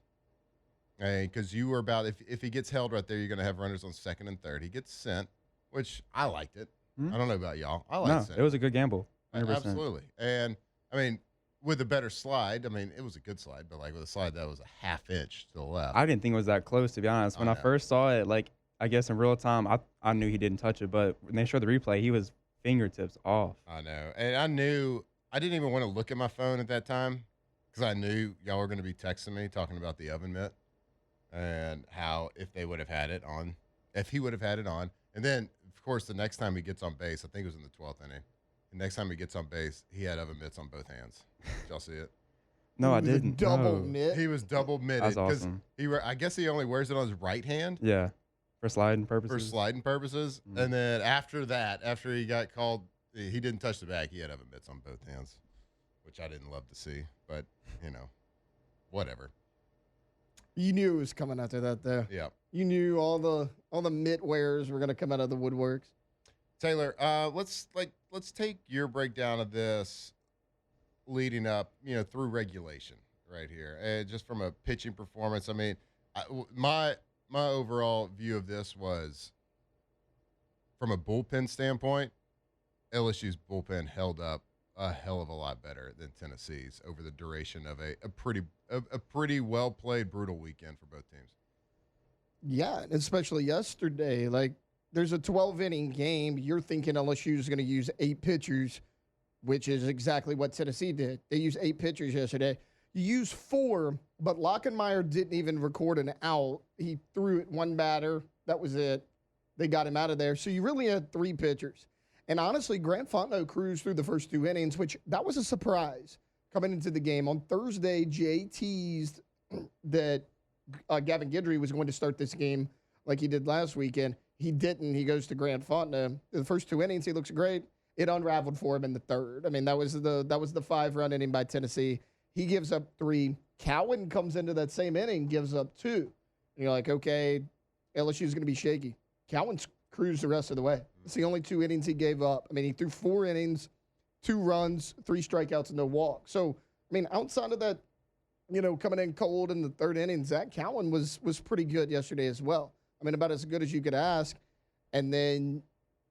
Because you were about, if he gets held right there, you're going to have runners on 2nd and 3rd. He gets sent, which I liked it. I don't know about y'all. I liked it. It was a good gamble. 100%. Absolutely. And, I mean, with a better slide, I mean, it was a good slide, but with a slide that was a half inch to the left. I didn't think it was that close, to be honest. When I first saw it, I guess in real time, I knew he didn't touch it, but when they showed the replay, he was fingertips off. I know. And I didn't even want to look at my phone at that time because I knew y'all were going to be texting me talking about the oven mitt and how if he would have had it on. And then, of course, the next time he gets on base, I think it was in the 12th inning. The next time he gets on base, he had oven mitts on both hands. Did y'all see it? No, I didn't. Double mitt. He was double mitted. That's awesome. I guess he only wears it on his right hand. Yeah, for sliding purposes. Mm-hmm. And then after that, after he got called, he didn't touch the bag. He had oven mitts on both hands, which I didn't love to see. But, whatever. You knew it was coming after that, though. Yeah. You knew all the mid-wearers were going to come out of the woodworks. Taylor, let's take your breakdown of this leading up, through regulation right here, and just from a pitching performance. I mean, my overall view of this was, from a bullpen standpoint, LSU's bullpen held up a hell of a lot better than Tennessee's over the duration of a pretty well played, brutal weekend for both teams. Yeah, and especially yesterday. Like, there's a 12-inning game. You're thinking LSU is going to use 8 pitchers, which is exactly what Tennessee did. They used 8 pitchers yesterday. You used 4, but Lockenmeyer didn't even record an out. He threw it one batter. That was it. They got him out of there. So you really had 3 pitchers. And honestly, Grant Fontenot cruised through the first 2 innings, which that was a surprise coming into the game. On Thursday, Jay teased that Gavin Guidry was going to start this game like he did last weekend. He didn't. He goes to Grant Fontenot. The first 2 innings, he looks great. It unraveled for him in the third. I mean, that was the 5-run inning by Tennessee. He gives up 3. Cowan comes into that same inning, gives up 2. And you're like, okay, LSU's going to be shaky. Cowan's cruised the rest of the way. It's the only 2 innings he gave up. I mean, he threw 4 innings, 2 runs, 3 strikeouts, and no walk. So, I mean, outside of that, coming in cold in the 3rd inning, Zach Cowan was pretty good yesterday as well. I mean, about as good as you could ask. And then,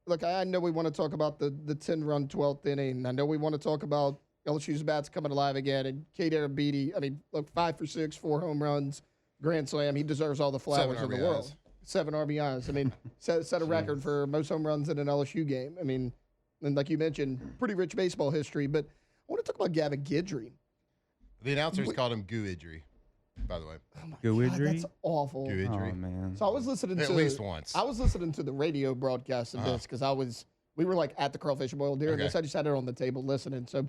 look, I know we want to talk about the 10-run 12th inning. I know we want to talk about LSU's bats coming alive again. And Cade Arabidi, I mean, look, 5 for 6, 4 home runs, grand slam. He deserves all the flowers in the world. 7 RBIs. I mean, set a record for most home runs in an LSU game. I mean, and like you mentioned, pretty rich baseball history. But I want to talk about Gavin Guidry. The announcers called him Goo-idry, by the way. God, that's awful. Goo-idry. Oh, man. So I was listening to at least once. I was listening to the radio broadcast of this because we were like at the Crawfish and Boiled during this. I just had it on the table listening. So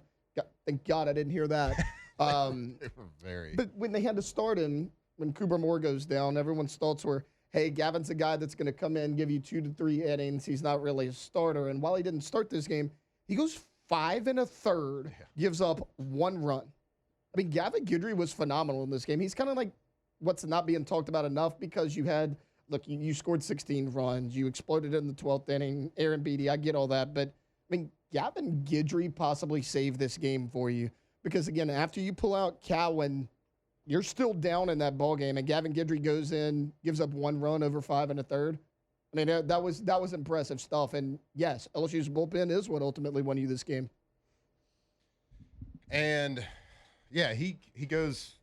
thank God I didn't hear that. They were very. But when they had to start him, when Cooper Moore goes down, everyone's thoughts were, hey, Gavin's a guy that's going to come in, give you 2 to 3 innings. He's not really a starter. And while he didn't start this game, he goes 5 1/3, gives up 1 run. I mean, Gavin Guidry was phenomenal in this game. He's kind of like what's not being talked about enough because you scored 16 runs. You exploded in the 12th inning. Aaron Beatty, I get all that. But, I mean, Gavin Guidry possibly saved this game for you because, again, after you pull out Cowan, you're still down in that ball game, and Gavin Guidry goes in, gives up 1 run over 5 1/3. I mean, that was impressive stuff. And, yes, LSU's bullpen is what ultimately won you this game. And – yeah, he goes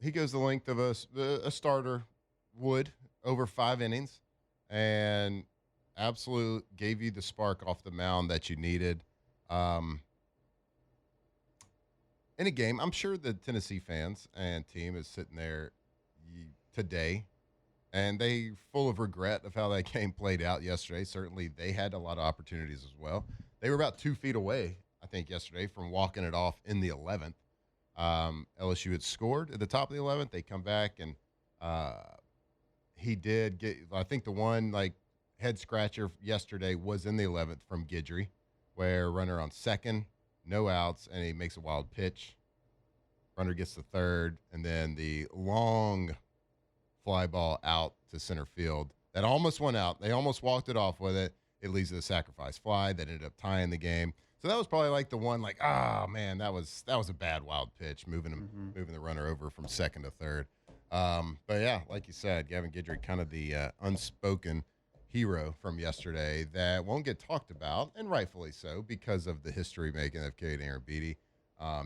the length of a starter would over 5 innings, and absolutely gave you the spark off the mound that you needed. In a game, I'm sure the Tennessee fans and team is sitting there today, and they full of regret of how that game played out yesterday. Certainly, they had a lot of opportunities as well. They were about 2 feet away, I think, yesterday from walking it off in the 11th. LSU had scored at the top of the 11th. They come back, and he did get, I think the one head scratcher yesterday was in the 11th from Guidry, where runner on second, no outs, and he makes a wild pitch. Runner gets to third, and then the long fly ball out to center field that almost went out. They almost walked it off with it. It leads to the sacrifice fly that ended up tying the game. So that was probably the one man, that was a bad wild pitch, moving the runner over from second to third. But yeah, like you said, Gavin Guidry, kind of the unspoken hero from yesterday that won't get talked about, and rightfully so, because of the history making of Cade Arabidi.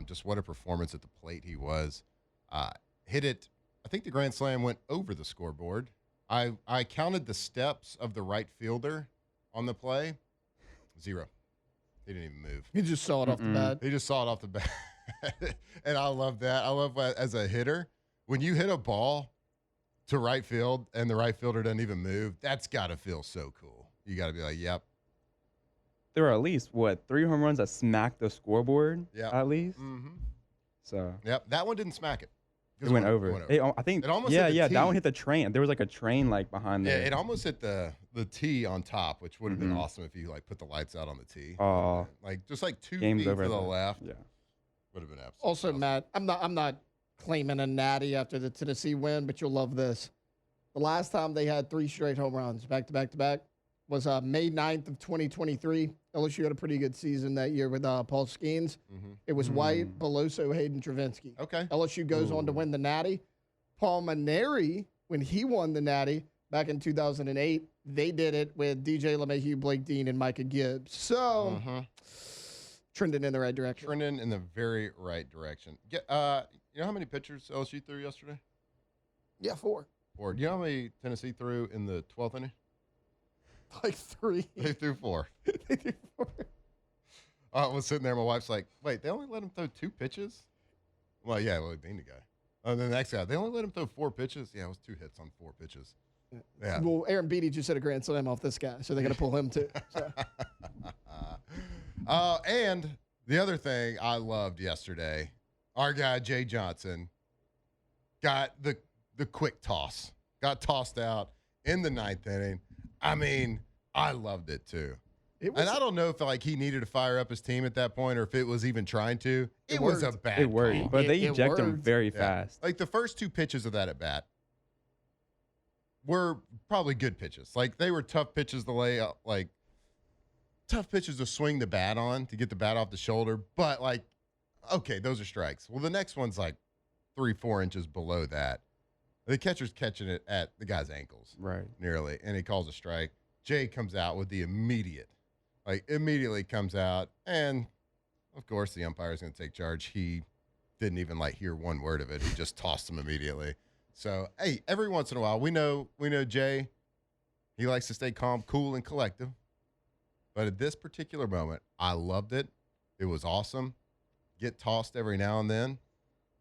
Just what a performance at the plate he was. Hit it. I think the grand slam went over the scoreboard. I counted the steps of the right fielder on the play. 0. He didn't even move. He just saw it off the bat. He just saw it off the bat. And I love that. I love as a hitter, when you hit a ball to right field and the right fielder doesn't even move, that's got to feel so cool. You got to be like, yep. There were at least, 3 home runs that smacked the scoreboard, at least? Mm-hmm. So. Yep, that one didn't smack it. It went over. I think, it almost hit the tee. That one hit the train. There was a train behind there. Yeah, it almost hit the tee on top, which would have been awesome if you put the lights out on the tee. Just 2 feet to the left. Yeah, would have been absolutely also awesome. Matt. I'm not claiming a natty after the Tennessee win, but you'll love this. The last time they had 3 straight home runs back-to-back was May 9th of 2023. LSU had a pretty good season that year with Paul Skeens. It was White, Beloso, Hayden, Travinsky. Okay. LSU goes on to win the natty. Paul Maneri, when he won the natty back in 2008, they did it with DJ LeMahieu, Blake Dean, and Micah Gibbs. So, trending in the right direction. Trending in the very right direction. You know how many pitchers LSU threw yesterday? Yeah, 4. 4. Do you know how many Tennessee threw in the 12th inning? Like 3. They threw 4. I was sitting there. My wife's like, wait, they only let him throw 2 pitches? Well, yeah, Bean the guy. And then the next guy, they only let him throw 4 pitches? Yeah, it was 2 hits on 4 pitches. Yeah. Well, Aaron Beatty just hit a grand slam off this guy, so they got to pull him too. So. And the other thing I loved yesterday, our guy Jay Johnson got the quick toss, got tossed out in the 9th inning. I mean, I loved it too. And I don't know if like he needed to fire up his team at that point or if it was even trying to. It was a bad It worked, call. but they eject him very fast. Like the first 2 pitches of that at bat were probably good pitches. Like they were tough pitches to lay out, like tough pitches to swing the bat on to get the bat off the shoulder. But like, okay, those are strikes. Well, the next one's like 3-4 inches below that. The catcher's catching it at the guy's ankles. Right. Nearly. And he calls a strike. Jay comes out with the immediately comes out. And, of course, the umpire's going to take charge. He didn't even, hear one word of it. He just tossed him immediately. So, hey, every once in a while, we know Jay. He likes to stay calm, cool, and collective. But at this particular moment, I loved it. It was awesome. Get tossed every now and then.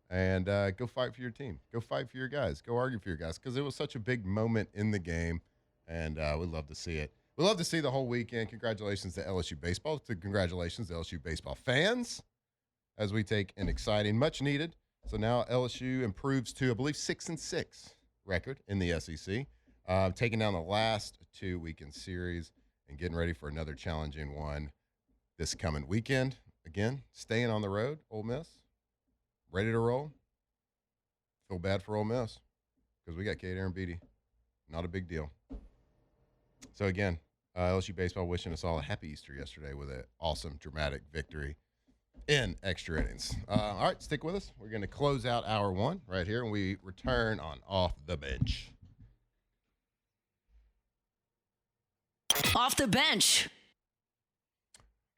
And go fight for your team. Go fight for your guys. Go argue for your guys because it was such a big moment in the game, and we'd love to see it. We'd love to see the whole weekend. Congratulations to LSU baseball. Congratulations to LSU baseball fans as we take an exciting, much-needed. So now LSU improves to, I believe, 6-6 record in the SEC, taking down the last 2 weekend series and getting ready for another challenging one this coming weekend. Again, staying on the road, Ole Miss. Ready to roll. Feel bad for Ole Miss because we got Kate Aaron Beatty. Not a big deal. So, again, LSU baseball wishing us all a happy Easter yesterday with an awesome, dramatic victory in extra innings. All right, stick with us. We're going to close out hour 1 right here when we return on Off the Bench. Off the bench.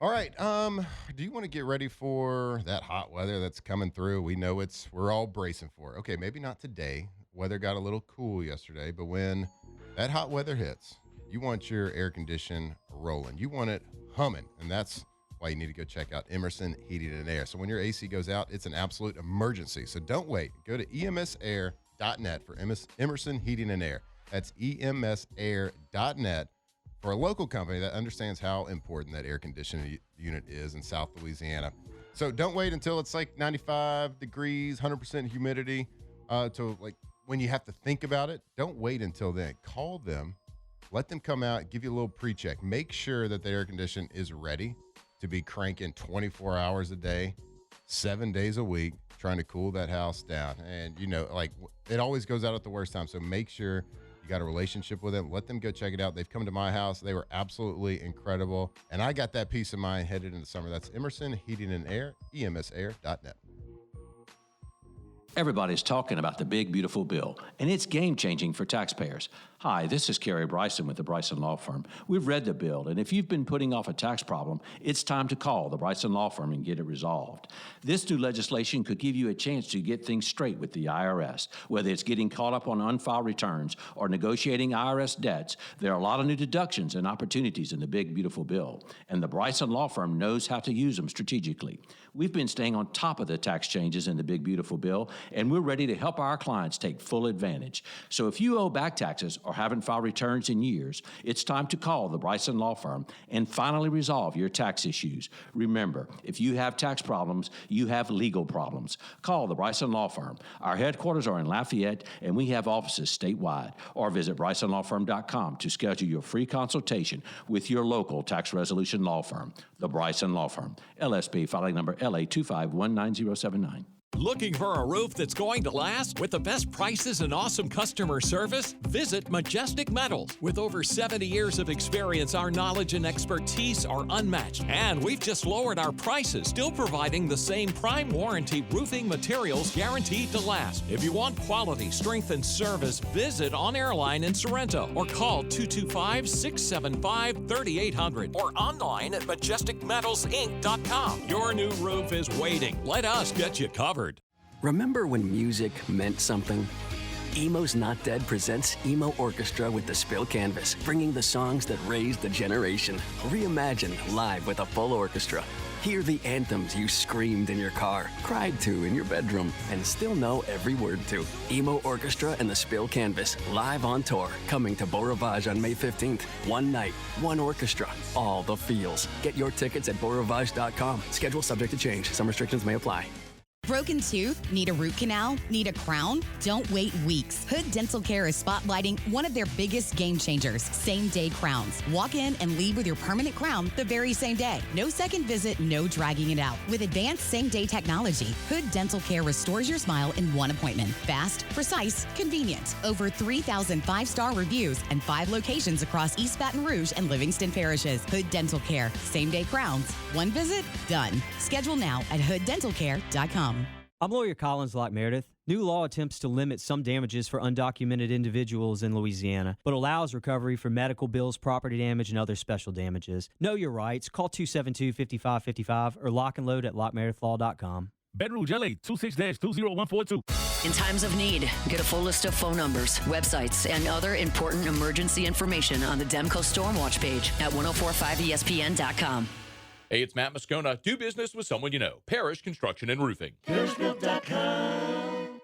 All right. Do you want to get ready for that hot weather that's coming through? We know we're all bracing for it. Okay, maybe not today. Weather got a little cool yesterday, but when that hot weather hits, you want your air condition rolling. You want it humming, and that's why you need to go check out Emerson Heating and Air. So when your AC goes out, it's an absolute emergency. So don't wait. Go to emsair.net for Emerson Heating and Air. That's emsair.net. For a local company that understands how important that air conditioning unit is in South Louisiana. So don't wait until it's 95 degrees, 100% humidity to when you have to think about it. Don't wait until then. Call them, let them come out, give you a little pre-check. Make sure that the air condition is ready to be cranking 24 hours a day, 7 days a week, trying to cool that house down. And, it always goes out at the worst time. So make sure got a relationship with them. Let them go check it out. They've come to my house. They were absolutely incredible. And I got that peace of mind headed into summer. That's Emerson Heating and Air, emsair.net. Everybody's talking about the big, beautiful bill, and it's game-changing for taxpayers. Hi, this is Kerry Bryson with the Bryson Law Firm. We've read the bill, and if you've been putting off a tax problem, it's time to call the Bryson Law Firm and get it resolved. This new legislation could give you a chance to get things straight with the IRS. Whether it's getting caught up on unfiled returns or negotiating IRS debts, there are a lot of new deductions and opportunities in the big, beautiful bill, and the Bryson Law Firm knows how to use them strategically. We've been staying on top of the tax changes in the big, beautiful bill, and we're ready to help our clients take full advantage. So if you owe back taxes or haven't filed returns in years, it's time to call the Bryson Law Firm and finally resolve your tax issues. Remember, if you have tax problems, you have legal problems. Call the Bryson Law Firm. Our headquarters are in Lafayette, and we have offices statewide. Or visit BrysonLawFirm.com to schedule your free consultation with your local tax resolution law firm. The Bryson Law Firm, LSP filing number LA 25190079. Looking for a roof that's going to last with the best prices and awesome customer service? Visit Majestic Metals. With over 70 years of experience, our knowledge and expertise are unmatched. And we've just lowered our prices, still providing the same prime warranty roofing materials guaranteed to last. If you want quality, strength, and service, visit On Airline in Sorrento or call 225-675-3800 or online at majesticmetalsinc.com. Your new roof is waiting. Let us get you covered. Remember when music meant something? Emo's Not Dead presents Emo Orchestra with the Spill Canvas, bringing the songs that raised a generation. Reimagined live with a full orchestra. Hear the anthems you screamed in your car, cried to in your bedroom, and still know every word to. Emo Orchestra and the Spill Canvas, live on tour, coming to Beau Rivage on May 15th. One night, one orchestra, all the feels. Get your tickets at beaurivage.com. Schedule subject to change. Some restrictions may apply. Broken tooth? Need a root canal? Need a crown? Don't wait weeks. Hood Dental Care is spotlighting one of their biggest game changers, same-day crowns. Walk in and leave with your permanent crown the very same day. No second visit, no dragging it out. With advanced same-day technology, Hood Dental Care restores your smile in one appointment. Fast, precise, convenient. Over 3,000 five-star reviews and 5 locations across East Baton Rouge and Livingston parishes. Hood Dental Care. Same-day crowns. One visit, done. Schedule now at hooddentalcare.com. I'm lawyer Collins Locke Meredith. New law attempts to limit some damages for undocumented individuals in Louisiana, but allows recovery for medical bills, property damage, and other special damages. Know your rights. Call 272-5555 or lock and load at lockmeredithlaw.com. Baton Rouge, LA, 26-20142. In times of need, get a full list of phone numbers, websites, and other important emergency information on the Demco Stormwatch page at 1045ESPN.com. Hey, it's Matt Moscona. Do business with someone you know. Parish Construction and Roofing. ParishBuilt.com.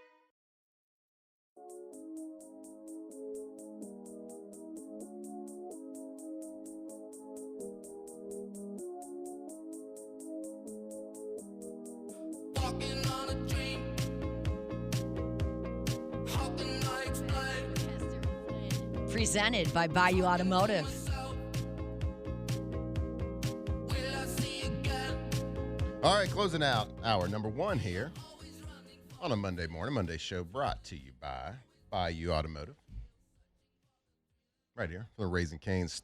Presented by Bayou Automotive. All right, closing out hour number 1 here on a Monday morning. Monday show brought to you by Bayou Automotive. Right here, the Raising Cane's